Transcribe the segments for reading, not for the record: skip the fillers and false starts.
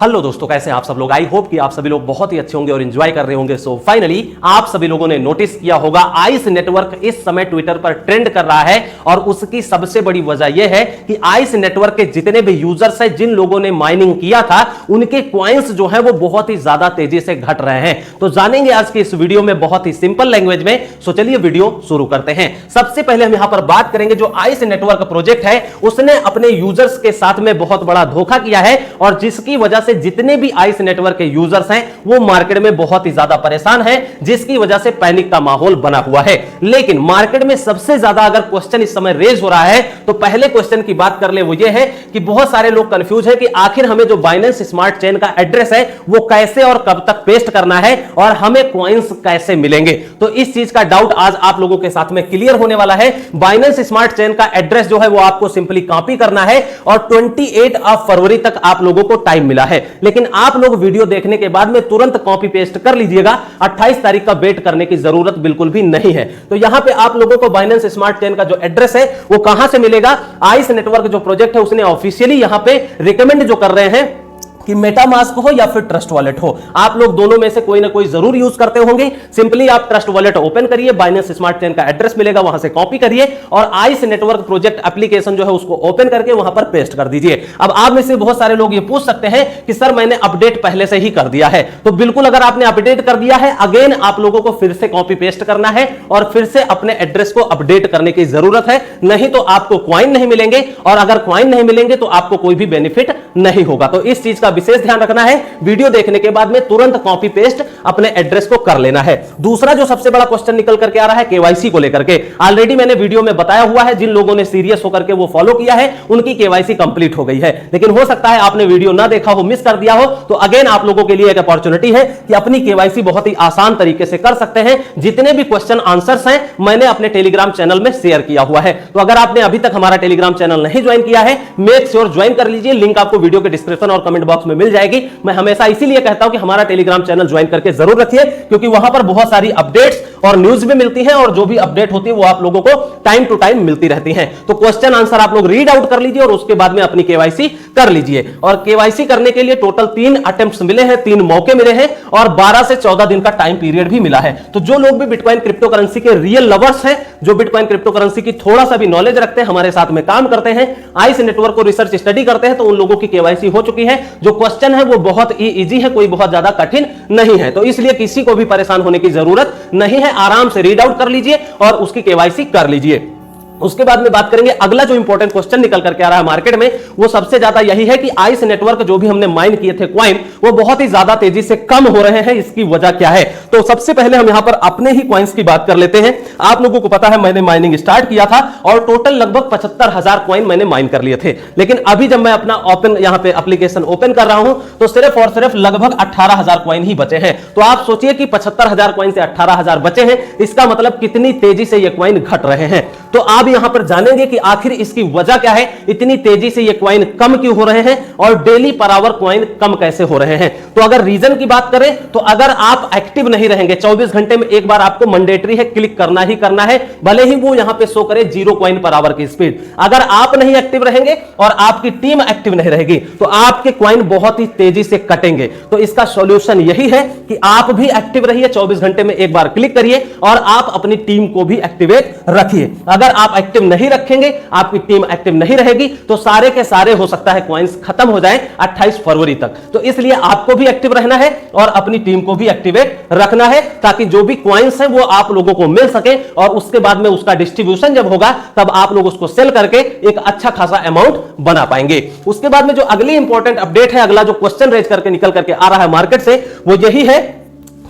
Hello दोस्तों, कैसे हैं आप सब लोग। आई होप कि आप सभी लोग बहुत ही अच्छे होंगे और एंजॉय कर रहे होंगे। सो फाइनली आप सभी लोगों ने नोटिस किया होगा आइस नेटवर्क इस समय ट्विटर पर ट्रेंड कर रहा है और उसकी सबसे बड़ी वजह यह है कि आइस नेटवर्क के जितने भी यूजर्स हैं, जिन लोगों ने माइनिंग किया था, उनके कॉइंस जो है वो बहुत ही ज्यादा तेजी से घट रहे हैं। तो जानेंगे आज की इस वीडियो में बहुत ही सिंपल लैंग्वेज में। सो चलिए वीडियो शुरू करते हैं। सबसे पहले हम यहां पर बात करेंगे जो आइस नेटवर्क प्रोजेक्ट है उसने अपने यूजर्स के साथ में बहुत बड़ा धोखा किया है और जिसकी वजह से जितने भी आइस नेटवर्क के यूजर्स हैं वो मार्केट में बहुत ही ज्यादा परेशान हैं, जिसकी वजह से पैनिक का माहौल बना हुआ है। लेकिन मार्केट में सबसे ज्यादा अगर क्वेश्चन इस समय रेज हो रहा है तो पहले क्वेश्चन की बात कर ले, वो ये है कि बहुत सारे लोग कंफ्यूज है कि आखिर हमें जो बाइनेंस स्मार्ट चेन का एड्रेस है वो कैसे और कब तक पेस्ट करना है और हमें कॉइंस कैसे मिलेंगे। तो इस चीज का डाउट आज आप लोगों के साथ में क्लियर होने वाला है। बाइनेंस स्मार्ट चेन का एड्रेस जो है वो आपको सिंपली कॉपी करना है और 28 फरवरी तक आप लोगों को टाइम मिला है। लेकिन आप लोग वीडियो देखने के बाद में तुरंत कॉपी पेस्ट कर लीजिएगा, 28 तारीख का वेट करने की जरूरत बिल्कुल भी नहीं है। तो यहां पे आप लोगों को बाइनेंस स्मार्ट चेन का जो एड्रेस है वो कहां से मिलेगा। आइस नेटवर्क जो प्रोजेक्ट है उसने ऑफिशियली यहां पे रिकमेंड जो कर रहे हैं कि मेटामास्क हो या फिर ट्रस्ट वॉलेट हो, आप लोग दोनों में से कोई ना कोई जरूर यूज करते होंगे। सिंपली आप ट्रस्ट वॉलेट ओपन करिए, बाइनेंस स्मार्ट चेन का एड्रेस मिलेगा, वहां से कॉपी करिए और आइस नेटवर्क प्रोजेक्ट एप्लीकेशन जो है उसको ओपन करके वहां पर पेस्ट कर दीजिए। अब आप में से बहुत सारे लोग ये पूछ सकते हैं कि सर मैंने अपडेट पहले से ही कर दिया है। तो बिल्कुल, अगर आपने अपडेट कर दिया है, अगेन आप लोगों को फिर से कॉपी पेस्ट करना है और फिर से अपने एड्रेस को अपडेट करने की जरूरत है, नहीं तो आपको क्वाइन नहीं मिलेंगे और अगर क्वाइन नहीं मिलेंगे तो आपको कोई भी बेनिफिट नहीं होगा। तो इस चीज का विशेष ध्यान रखना है। वीडियो देखने के बाद में तुरंत कॉपी पेस्ट अपने एड्रेस को कर लेना है। दूसरा जो सबसे बड़ा क्वेश्चन निकल करके आ रहा है केवाईसी को लेकर के, ऑलरेडी मैंने वीडियो में बताया हुआ है, जिन लोगों ने सीरियस होकर के वो फॉलो किया है उनकी केवाईसी कंप्लीट हो गई है। लेकिन हो सकता है आपने वीडियो ना देखा हो, मिस कर दिया हो, तो अगेन आप लोगों के लिए एक अपॉर्चुनिटी है कि अपनी केवाईसी बहुत ही आसान तरीके से कर सकते हैं। जितने भी क्वेश्चन आंसर्स हैं मैंने अपने टेलीग्राम चैनल में शेयर किया हुआ है। तो अगर आपने अभी तक हमारा टेलीग्राम चैनल नहीं ज्वाइन किया है, मेक श्योर ज्वाइन कर लीजिए। लिंक आपको वीडियो के डिस्क्रिप्शन और कमेंट बॉक्स में मिल जाएगी। मैं हमेशा इसीलिए कहता हूं कि हमारा टेलीग्राम चैनल ज्वाइन करके जरूर रखिए, क्योंकि वहां पर बहुत सारी अपडेट्स और न्यूज भी मिलती हैं और जो भी अपडेट होती है वो आप लोगों को टाइम टू टाइम मिलती रहती हैं। तो क्वेश्चन आंसर आप लोग रीड आउट कर लीजिए और उसके बाद में अपनी केवाईसी कर लीजिए। और केवाईसी करने के लिए टोटल 3 अटेम्प्ट्स मिले हैं, 3 मौके मिले हैं और 12 से 14 दिन का टाइम पीरियड भी मिला है। तो जो लोग भी बिटकॉइन क्रिप्टो करेंसी के रियल लवर्स हैं, जो बिटकॉइन क्रिप्टो करेंसी की थोड़ा सा भी नॉलेज रखते हैं, हमारे साथ में काम करते हैं, आइस नेटवर्क को रिसर्च स्टडी करते हैं, तो उन लोगों की केवाईसी हो चुकी है। जो क्वेश्चन है वो बहुत ही इजी है, कोई बहुत ज्यादा कठिन नहीं है। तो इसलिए किसी को भी परेशान होने की जरूरत नहीं है। आराम से रीड आउट कर लीजिए और उसकी केवाईसी कर लीजिए। उसके बाद में बात करेंगे अगला जो इंपॉर्टेंट क्वेश्चन निकल करके आ रहा है मार्केट में, वो सबसे ज्यादा यही है कि आइस नेटवर्क जो भी हमने माइन किए थे क्वाइन, वो बहुत ही ज्यादा तेजी से कम हो रहे हैं। इसकी वजह क्या है? तो सबसे पहले हम यहां पर अपने ही क्वाइंस की बात कर लेते हैं। आप लोगों को पता है मैंने माइनिंग स्टार्ट किया था और टोटल लगभग 75,000 क्वाइन मैंने माइन कर लिए थे। लेकिन अभी जब मैं अपना ओपन यहां पे एप्लीकेशन ओपन कर रहा हूं तो सिर्फ और सिर्फ लगभग 18,000 क्वाइन ही बचे हैं। तो आप सोचिए कि 75,000 क्वाइन से 18,000 बचे हैं, इसका मतलब कितनी तेजी से ये क्वाइन घट रहे हैं। तो आप यहां पर जानेंगे कि आखिर इसकी वजह क्या है, इतनी तेजी से ये क्वाइन कम क्यों हो रहे हैं और डेली पर आवर क्वाइन कम कैसे हो रहे हैं। तो अगर रीजन की बात करें तो अगर आप एक्टिव नहीं रहेंगे, 24 घंटे में एक बार आपको मैंडेटरी है क्लिक करना ही करना है, भले ही वो यहां पे शो करे 0 क्वाइन पर आवर की स्पीड। अगर आप नहीं एक्टिव रहेंगे और आपकी टीम एक्टिव नहीं रहेगी तो आपके क्वाइन बहुत ही तेजी से कटेंगे। तो इसका सॉल्यूशन यही है कि आप भी एक्टिव रहिए, 24 घंटे में एक बार क्लिक करिए और आप अपनी टीम को भी एक्टिवेट रखिए। अगर आप एक्टिव नहीं रखेंगे, आपकी टीम एक्टिव नहीं रहेगी, तो सारे के सारे हो सकता है क्वाइंस खत्म हो जाएं 28 फरवरी तक। तो इसलिए आपको भी एक्टिव रहना है और अपनी टीम को भी एक्टिवेट रखना है, ताकि जो भी क्वाइंस है वो आप लोगों को मिल सके और उसके बाद में उसका डिस्ट्रीब्यूशन जब होगा तब आप लोग उसको सेल करके एक अच्छा खासा अमाउंट बना पाएंगे। उसके बाद में जो अगली इंपॉर्टेंट अपडेट है, अगला जो क्वेश्चन रेज करके निकल करके आ रहा है मार्केट से, वो यही है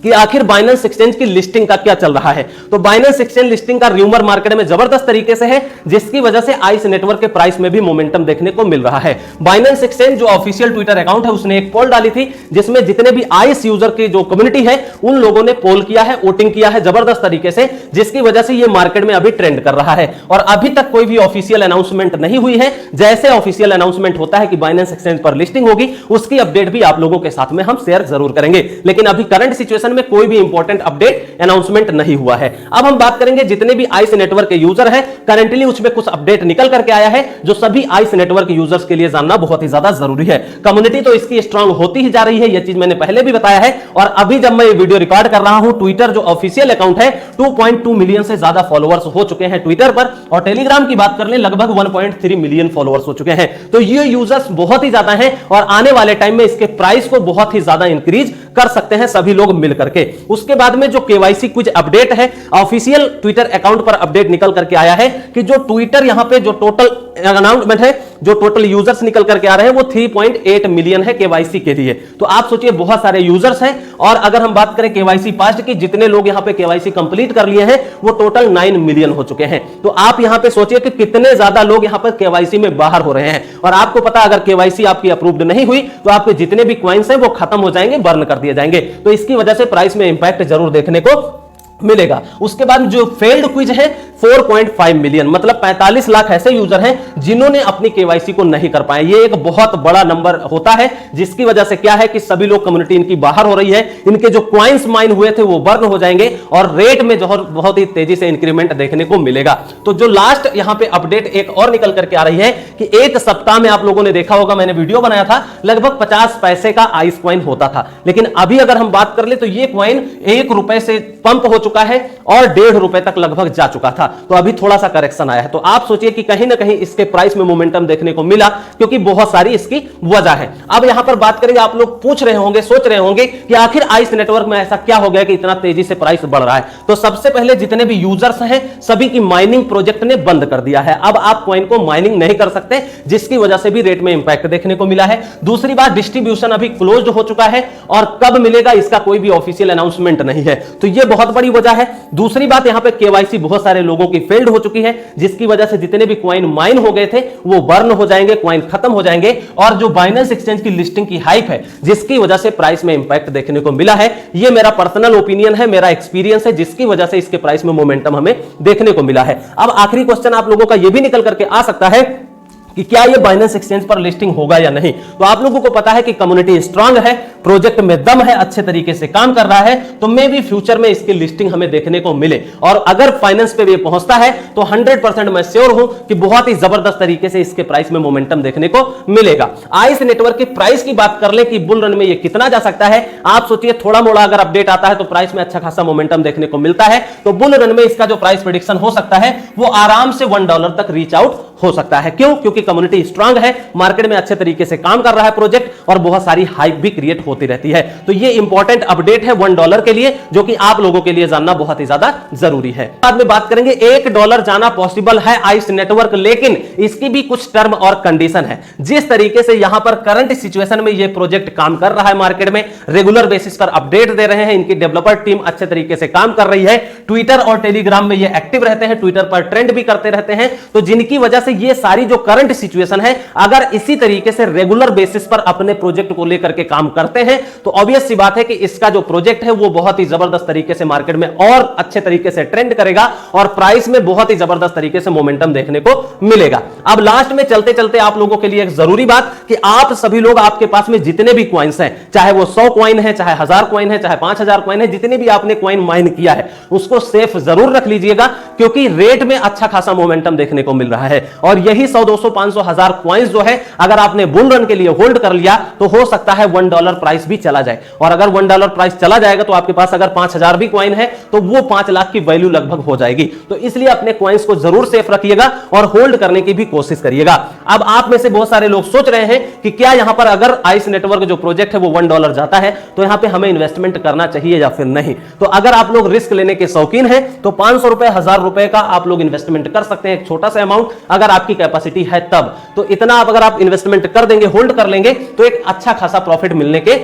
कि आखिर बाइनेंस एक्सचेंज की लिस्टिंग का क्या चल रहा है। तो बाइनेंस एक्सचेंज लिस्टिंग का र्यूमर मार्केट में जबरदस्त तरीके से है, जिसकी वजह से आइस नेटवर्क के प्राइस में भी मोमेंटम देखने को मिल रहा है। बाइनेंस एक्सचेंज जो ऑफिशियल ट्विटर अकाउंट है उसने एक पोल डाली थी, जिसमें जितने भी आइस यूजर की जो कम्युनिटी है उन लोगों ने पोल किया है, वोटिंग किया है जबरदस्त तरीके से, जिसकी वजह से यह मार्केट में अभी ट्रेंड कर रहा है। और अभी तक कोई भी ऑफिशियल अनाउंसमेंट नहीं हुई है। जैसे ऑफिशियल अनाउंसमेंट होता है कि बाइनेंस एक्सचेंज पर लिस्टिंग होगी, उसकी अपडेट भी आप लोगों के साथ में हम शेयर जरूर करेंगे। लेकिन अभी करंट सिचुएशन सिचुएशन में कोई भी इंपॉर्टेंट अपडेट अनाउंसमेंट नहीं हुआ है। अब हम बात करेंगे जितने भी आइस नेटवर्क के यूजर है, करंटली उसमें कुछ अपडेट निकल करके आया है जो सभी आइस नेटवर्क यूजर्स के लिए जानना बहुत ही ज्यादा जरूरी है। कम्युनिटी तो इसकी स्ट्रांग होती ही जा रही है, यह चीज मैंने पहले भी बताया है। और अभी जब मैं ये वीडियो रिकॉर्ड कर रहा हूं, ट्विटर जो ऑफिशियल अकाउंट है 2.2 मिलियन से ज्यादा फॉलोअर्स हो चुके हैं ट्विटर पर, और टेलीग्राम की बात कर ले लगभग 1.3 मिलियन फॉलोअर्स हो चुके हैं। तो ये यूजर्स बहुत ही ज्यादा हैं और आने वाले टाइम में इसके प्राइस को बहुत ही ज्यादा इंक्रीज कर सकते हैं सभी लोग मिल करके। उसके बाद में जो केवाईसी कुछ अपडेट है, ऑफिशियल ट्विटर अकाउंट पर अपडेट निकल करके आया है कि जो ट्विटर यहां पे जो टोटल अनाउंसमेंट है, जो टोटल यूजर्स निकल करके आ रहे हैं वो 3.8 मिलियन है केवाईसी के लिए। तो आप सोचिए बहुत सारे यूजर्स हैं। और अगर हम बात करें केवाईसी पास्ट की, जितने लोग यहां पे केवाईसी कंप्लीट कर लिए हैं वो टोटल 9 मिलियन हो चुके हैं। तो आप यहां पे सोचिए कि कितने ज्यादा लोग यहां पर केवाईसी में बाहर हो रहे हैं। और आपको पता अगर केवाईसी आपकी अप्रूव्ड नहीं हुई तो आपके जितने भी क्वाइंस हैं वो खत्म हो जाएंगे, बर्न कर दिए जाएंगे। तो इसकी वजह से प्राइस में इंपैक्ट जरूर देखने को मिलेगा। उसके बाद जो फेल्ड क्विज है 4.5 मिलियन, मतलब 45 लाख ऐसे यूजर हैं जिन्होंने अपनी केवाईसी को नहीं कर पाए। ये एक बहुत बड़ा नंबर होता है, जिसकी वजह से क्या है कि सभी लोग कम्युनिटी इनकी बाहर हो रही है, इनके जो कॉइंस माइन हुए थे वो बर्न हो जाएंगे और रेट में जो बहुत ही तेजी से इंक्रीमेंट देखने को मिलेगा। तो जो लास्ट यहां पे अपडेट एक और निकल करके आ रही है कि एक सप्ताह में आप लोगों ने देखा होगा, मैंने वीडियो बनाया था, लगभग 50 पैसे का आइस कॉइन होता था। लेकिन अभी अगर हम बात कर ले तो ये कॉइन 1 रुपए से पंप हो चुका है और 1.5 रुपए तक लगभग जा चुका था। तो अभी थोड़ा सा करेक्शन आया है। तो आप सोचिए कि कहीं ना कहीं इसके प्राइस में मोमेंटम देखने को मिला, क्योंकि बहुत सारी इसकी वजह है। अब यहां पर बात करेंगे, आप लोग पूछ रहे होंगे, सोच रहे होंगे कि आखिर आइस नेटवर्क में ऐसा क्या हो गया कि इतना तेजी से प्राइस बढ़ रहा है। तो सबसे पहले जितने भी यूजर्स हैं सभी की माइनिंग प्रोजेक्ट ने बंद कर दिया है। अब आप कॉइन को माइनिंग नहीं कर सकते, जिसकी वजह से भी रेट में इंपैक्ट देखने को मिला है। दूसरी बात, डिस्ट्रीब्यूशन अभी क्लोज्ड हो चुका है और कब मिलेगा इसका कोई भी ऑफिशियल अनाउंसमेंट नहीं है। तो यह बहुत बड़ी वजह है। दूसरी बात, यहां पे केवाईसी बहुत सारे लोगों की फेल्ड हो चुकी है, जिसकी वजह से जितने भी कॉइन माइन हो गए थे वो बर्न हो जाएंगे, कॉइन खत्म हो जाएंगे। और जो बाइनेंस एक्सचेंज की लिस्टिंग की हाइप है, जिसकी वजह से प्राइस में इंपैक्ट देखने को मिला है, ये मेरा पर्सनल ओपिनियन है, मेरा एक्सपीरियंस है, जिसकी वजह से इसके प्राइस में मोमेंटम हमें देखने को मिला है। अब आखिरी क्वेश्चन आप लोगों का यह भी निकल करके आ सकता है कि क्या ये बाइनेंस एक्सचेंज पर लिस्टिंग होगा या नहीं। तो आप लोगों को पता है कि कम्युनिटी स्ट्रांग है, प्रोजेक्ट में दम है, अच्छे तरीके से काम कर रहा है, तो मे भी फ्यूचर में इसकी लिस्टिंग हमें देखने को मिले। और अगर फाइनेंस पे भी पहुंचता है तो 100% मैं श्योर हूं कि बहुत ही जबरदस्त तरीके से इसके प्राइस में मोमेंटम देखने को मिलेगा। आइस नेटवर्क की प्राइस की बात कर ले कि बुल रन में ये कितना जा सकता है, आप सोचिए थोड़ा मोड़ा अगर अपडेट आता है तो प्राइस में अच्छा खासा मोमेंटम देखने को मिलता है। तो बुल रन में इसका जो प्राइस प्रेडिक्शन हो सकता है वो आराम से $1 तक रीच आउट हो सकता है। क्यों? क्योंकि कम्युनिटी स्ट्रांग है, मार्केट में अच्छे तरीके से काम कर रहा है प्रोजेक्ट, और बहुत सारी हाइप भी क्रिएट होती रहती है। तो ये इंपॉर्टेंट अपडेट है $1 के लिए, जो कि आप लोगों के लिए जानना बहुत ही ज्यादा जरूरी है। बाद में बात करेंगे, $1 जाना पॉसिबल है आइस नेटवर्क, लेकिन इसकी भी कुछ टर्म और कंडीशन है। जिस तरीके से यहां पर करंट सिचुएशन में ये प्रोजेक्ट काम कर रहा है, मार्केट में रेगुलर बेसिस पर अपडेट दे रहे हैं, इनकी डेवलपर टीम अच्छे तरीके से काम कर रही है, ट्विटर और टेलीग्राम में ये एक्टिव रहते हैं, ट्विटर पर ट्रेंड भी करते रहते हैं। तो जिनकी वजह से ये सारी जो करंट सिचुएशन है, अगर इसी तरीके से रेगुलर बेसिस पर अपने प्रोजेक्ट को लेकर के काम करते हैं तो ऑब्वियस सी बात है कि इसका जो प्रोजेक्ट है वो बहुत ही जबरदस्त तरीके से मार्केट में और अच्छे तरीके से ट्रेंड करेगा और प्राइस में बहुत ही जबरदस्त तरीके से मोमेंटम देखने को मिलेगा। अब लास्ट में चलते चलते आप लोगों के लिए एक जरूरी बात कि आप सभी लोग, आपके पास में जितने भी कॉइन्स हैं, चाहे वो 100 कॉइन है, चाहे 1000 कॉइन है, चाहे 5000 कॉइन है, जितने भी आपने कॉइन माइन किया है उसको सेफ जरूर रख लीजिएगा, क्योंकि रेट में अच्छा खासा मोमेंटम देखने को मिल रहा है। और यही 100, 200, 500, 1000 कॉइन्स जो है, अगर आपने बुल रन के लिए होल्ड कर लिया तो हो सकता है $1 प्राइस भी चला जाए। और अगर $1 प्राइस चला जाएगा तो आपके पास अगर 5000 भी कॉइन है तो वो 5 लाख की वैल्यू लगभग हो जाएगी। तो इसलिए अपने कॉइन्स को जरूर सेफ रखिएगा और होल्ड करने की भी कोशिश करिएगा। अब आप में से बहुत सारे लोग सोच रहे हैं कि क्या यहां पर अगर आइस नेटवर्क जो प्रोजेक्ट है वो $1 जाता है तो यहां पे हमें इन्वेस्टमेंट करना चाहिए या फिर नहीं। तो अगर आप लोग रिस्क लेने के शौकीन हैं तो 500 रुपए, 1000 रुपए का आप लोग इन्वेस्टमेंट कर सकते हैं, एक छोटा सा अमाउंट, अगर आपकी कैपेसिटी है तब। तो इतना आप अगर आप इन्वेस्टमेंट कर देंगे, होल्ड कर लेंगे, तो एक अच्छा खासा प्रॉफिट मिलने के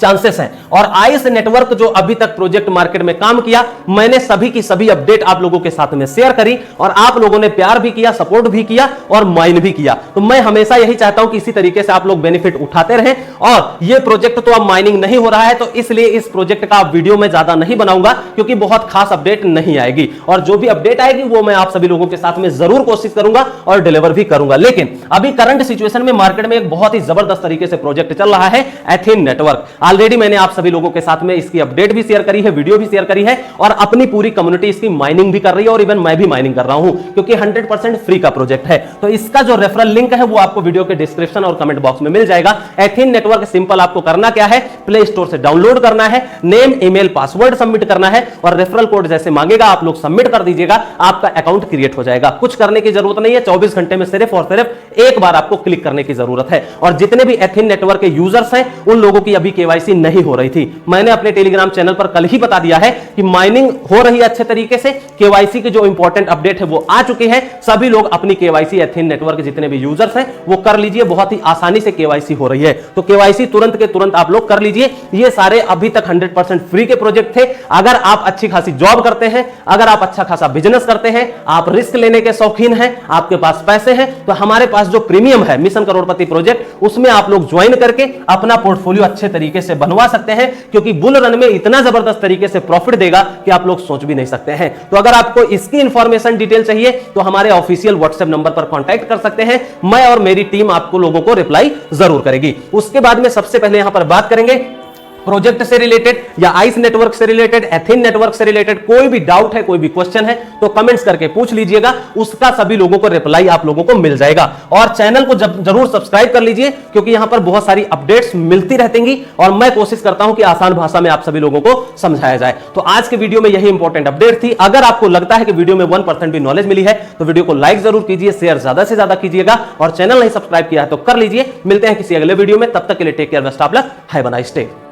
चांसेस हैं। और आइस नेटवर्क जो अभी तक प्रोजेक्ट मार्केट में काम किया, मैंने सभी की सभी अपडेट आप लोगों के साथ में शेयर करी और आप लोगों ने प्यार भी किया, सपोर्ट भी किया और माइन भी किया। तो मैं हमेशा यही चाहता हूं कि इसी तरीके से आप लोग बेनिफिट उठाते रहें। और ये प्रोजेक्ट तो अब माइनिंग नहीं हो रहा है, तो इसलिए इस प्रोजेक्ट का वीडियो में ज्यादा नहीं बनाऊंगा, क्योंकि बहुत खास अपडेट नहीं आएगी। और जो भी अपडेट आएगी वो मैं आप सभी लोगों के साथ में जरूर कोशिश करूंगा और डिलीवर भी करूंगा। लेकिन अभी करंट सिचुएशन में मार्केट में एक बहुत ही जबरदस्त तरीके से प्रोजेक्ट चल रहा है, एथेन नेटवर्क। ऑलरेडी मैंने आप सभी लोगों के साथ में इसकी अपडेट भी शेयर करी है, वीडियो भी शेयर करी है और अपनी पूरी कम्युनिटी इसकी माइनिंग भी कर रही है और इवन मैं भी माइनिंग कर रहा हूं क्योंकि 100% फ्री का प्रोजेक्ट है। तो इसका जो रेफरल लिंक है वो आपको वीडियो के डिस्क्रिप्शन और कमेंट बॉक्स में मिल जाएगा। एथीन नेटवर्क सिंपल आपको करना क्या है, प्ले स्टोर से डाउनलोड करना है, नेम ईमेल पासवर्ड सबमिट करना है और रेफरल कोड जैसे मांगेगा आप लोग सबमिट कर दीजिएगा, आपका अकाउंट क्रिएट हो जाएगा। कुछ करने की जरूरत नहीं है, 24 घंटे में सिर्फ और सिर्फ एक बार आपको क्लिक करने की जरूरत है। और जितने भी एथीन नेटवर्क के यूजर्स हैं उन लोगों की अभी केवाईसी नहीं हो रही थी, मैंने अपने टेलीग्राम चैनल पर कल ही बता दिया है कि माइनिंग हो रही है अच्छे तरीके से, केवाईसी की जो इंपॉर्टेंट अपडेट है वो आ चुकी है। सभी लोग अपनी केवाईसी एथीन नेटवर्क के जितने भी यूजर्स हैं वो कर लीजिए, बहुत ही आसानी से केवाईसी हो रही है। तो केवाईसी तुरंत के तुरंत आप लोग कर लीजिए। ये सारे अभी तक 100% फ्री के प्रोजेक्ट थे। अगर आप अच्छी खासी जॉब करते हैं, अगर आप अच्छा खासा बिजनेस करते हैं, आप रिस्क लेने के शौकीन हैं, आपके पास पैसे हैं, तो हमारे पास जो प्रीमियम है मिशन करोड़पति प्रोजेक्ट, उसमें आप लोग ज्वाइन करके अपना पोर्टफोलियो अच्छे तरीके से बनवा सकते हैं क्योंकि बुल रन में इतना जबरदस्त तरीके से प्रॉफिट देगा कि आप लोग सोच भी नहीं सकते हैं। तो अगर आपको इसकी इंफॉर्मेशन डिटेल चाहिए तो हमारे ऑफिशियल व्हाट्सएप नंबर पर कांटेक्ट कर सकते हैं, मैं और मेरी टीम आपको लोगों को रिप्लाई जरूर करेगी। उसके बाद में सबसे पहले यहां पर बात करेंगे प्रोजेक्ट से रिलेटेड या आइस नेटवर्क से रिलेटेड, एथीन नेटवर्क से रिलेटेड कोई भी डाउट है, कोई भी क्वेश्चन है तो कमेंट्स करके पूछ लीजिएगा, उसका सभी लोगों को रिप्लाई आप लोगों को मिल जाएगा। और चैनल को जरूर सब्सक्राइब कर लीजिए क्योंकि यहां पर बहुत सारी अपडेट्स मिलती रहती और मैं कोशिश करता हूं कि आसान भाषा में आप सभी लोगों को समझाया जाए। तो आज के वीडियो में यही इंपॉर्टेंट अपडेट थी। अगर आपको लगता है कि वीडियो में 1% भी नॉलेज मिली है तो वीडियो को लाइक जरूर कीजिए, शेयर ज्यादा से ज्यादा कीजिएगा और चैनल नहीं सब्सक्राइब किया है तो कर लीजिए। मिलते हैं किसी अगले वीडियो में, तब तक के लिए take care, best of luck, have a nice day.